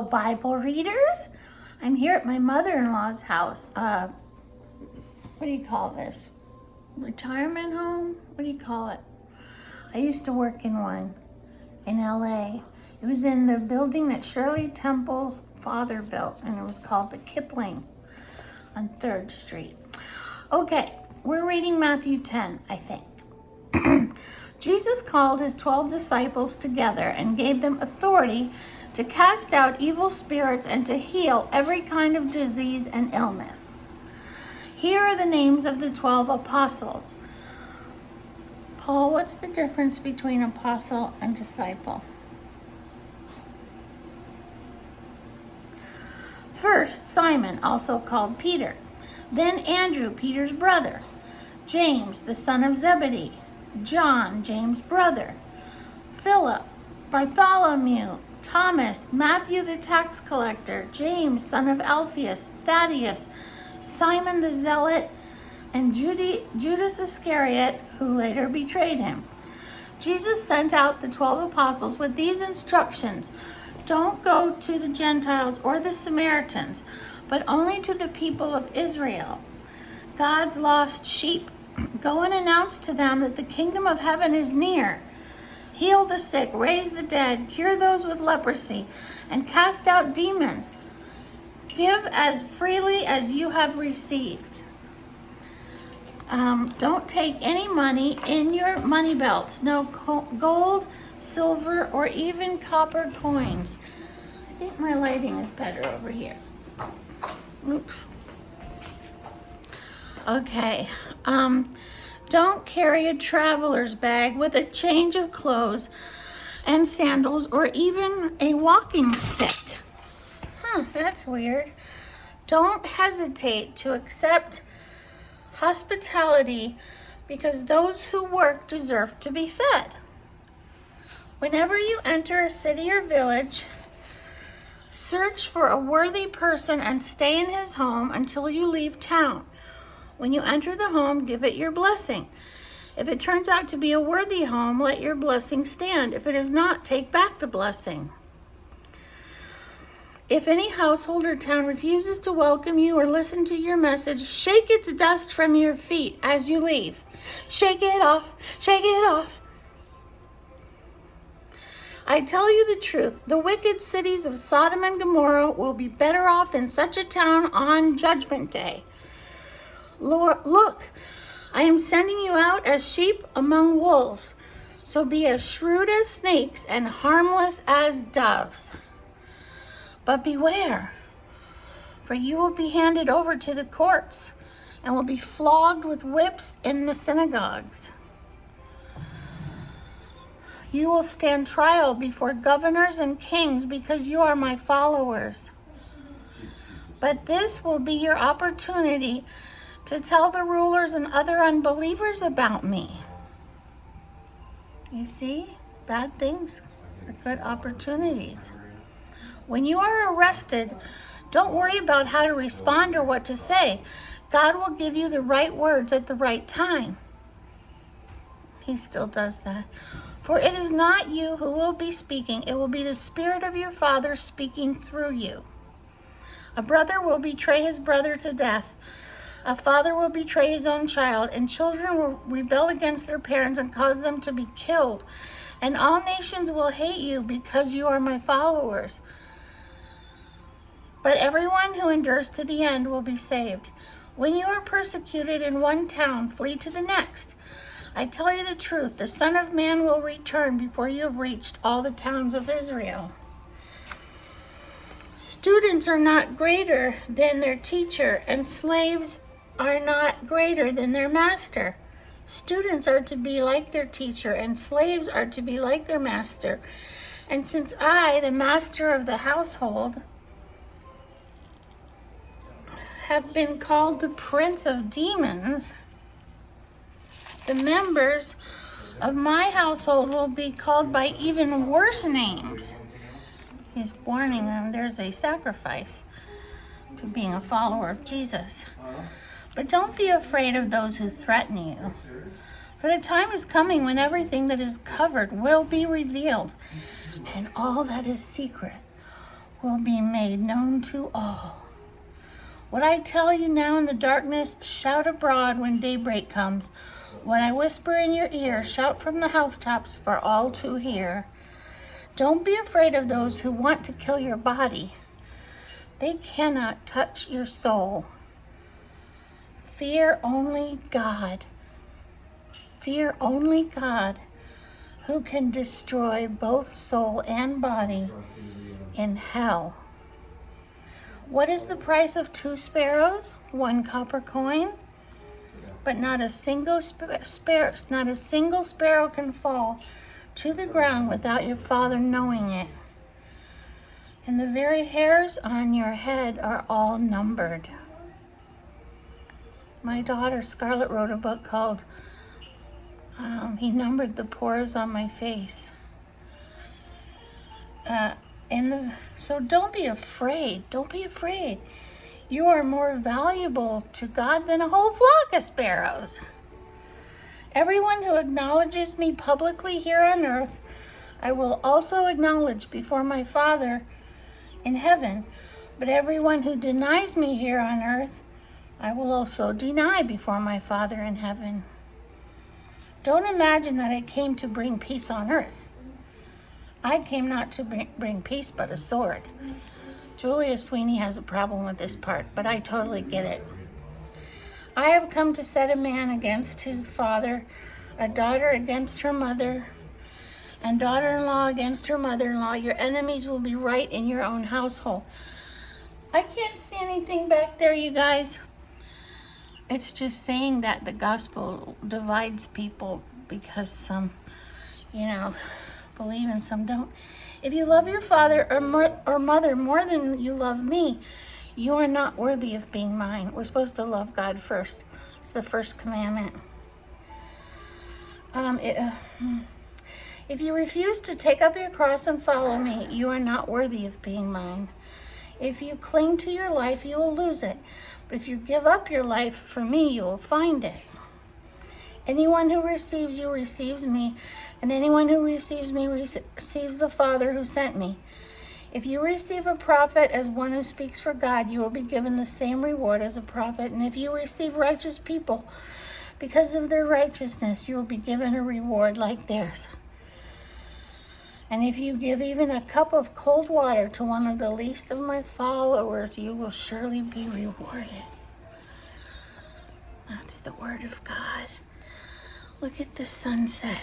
Bible readers. I'm here at my mother-in-law's house. What do you call this? Retirement home? What do you call it? I used to work in one in LA. It was in the building that Shirley Temple's father built, and it was called the Kipling on 3rd Street. Okay, we're reading Matthew 10, I think. Jesus called his 12 disciples together and gave them authority to cast out evil spirits and to heal every kind of disease and illness. Here are the names of the 12 apostles. Paul, what's the difference between apostle and disciple? First, Simon, also called Peter. Then Andrew, Peter's brother. James, the son of Zebedee. John, James' brother. Philip, Bartholomew, Thomas, Matthew the tax collector, James, son of Alphaeus, Thaddeus, Simon the Zealot, and Judas Iscariot, who later betrayed him. Jesus sent out the 12 apostles with these instructions. Don't go to the Gentiles or the Samaritans, but only to the people of Israel, God's lost sheep. Go and announce to them that the kingdom of heaven is near. Heal the sick, raise the dead, cure those with leprosy, and cast out demons. Give as freely as you have received. Don't take any money in your money belts, no gold, silver, or even copper coins. I think my lighting is better over here. Oops. Okay. Don't carry a traveler's bag with a change of clothes and sandals or even a walking stick. That's weird. Don't hesitate to accept hospitality because those who work deserve to be fed. Whenever you enter a city or village, search for a worthy person and stay in his home until you leave town. When you enter the home, give it your blessing. If it turns out to be a worthy home, let your blessing stand. If it is not, take back the blessing. If any household or town refuses to welcome you or listen to your message, shake its dust from your feet as you leave. Shake it off, shake it off. I tell you the truth, the wicked cities of Sodom and Gomorrah will be better off than such a town on Judgment Day. Lord, look, I am sending you out as sheep among wolves, so be as shrewd as snakes and harmless as doves. But beware, for you will be handed over to the courts and will be flogged with whips in the synagogues. You will stand trial before governors and kings because you are my followers. But this will be your opportunity to tell the rulers and other unbelievers about me. You see, bad things are good opportunities. When you are arrested, don't worry about how to respond or what to say. God will give you the right words at the right time. He still does that. For it is not you who will be speaking, it will be the Spirit of your Father speaking through you. A brother will betray his brother to death. A father will betray his own child, and children will rebel against their parents and cause them to be killed. And all nations will hate you because you are my followers. But everyone who endures to the end will be saved. When you are persecuted in one town, flee to the next. I tell you the truth, the Son of Man will return before you have reached all the towns of Israel. Students are not greater than their teacher, and slaves are not greater than their master. Students are to be like their teacher, and slaves are to be like their master. And since I, the master of the household, have been called the prince of demons, the members of my household will be called by even worse names. He's warning them there's a sacrifice to being a follower of Jesus. But don't be afraid of those who threaten you. For the time is coming when everything that is covered will be revealed, and all that is secret will be made known to all. What I tell you now in the darkness, shout abroad when daybreak comes. What I whisper in your ear, shout from the housetops for all to hear. Don't be afraid of those who want to kill your body. They cannot touch your soul. Fear only God. Fear only God, who can destroy both soul and body in hell. What is the price of 2 sparrows? 1 copper coin? But not a single sparrow can fall to the ground without your Father knowing it. And the very hairs on your head are all numbered. My daughter Scarlett wrote a book called He Numbered the Pores on My Face. So don't be afraid. Don't be afraid. You are more valuable to God than a whole flock of sparrows. Everyone who acknowledges me publicly here on earth, I will also acknowledge before my Father in heaven. But everyone who denies me here on earth, I will also deny before my Father in heaven. Don't imagine that I came to bring peace on earth. I came not to bring peace, but a sword. Julia Sweeney has a problem with this part, but I totally get it. I have come to set a man against his father, a daughter against her mother, and daughter-in-law against her mother-in-law. Your enemies will be right in your own household. I can't see anything back there, you guys. It's just saying that the gospel divides people because some, believe and some don't. If you love your father or mother more than you love me, you are not worthy of being mine. We're supposed to love God first. It's the first commandment. If you refuse to take up your cross and follow me, you are not worthy of being mine. If you cling to your life, you will lose it. But if you give up your life for me, you will find it. Anyone who receives you receives me, and anyone who receives me receives the Father who sent me. If you receive a prophet as one who speaks for God, you will be given the same reward as a prophet. And if you receive righteous people because of their righteousness, you will be given a reward like theirs. And if you give even a cup of cold water to one of the least of my followers, you will surely be rewarded. That's the word of God. Look at the sunset.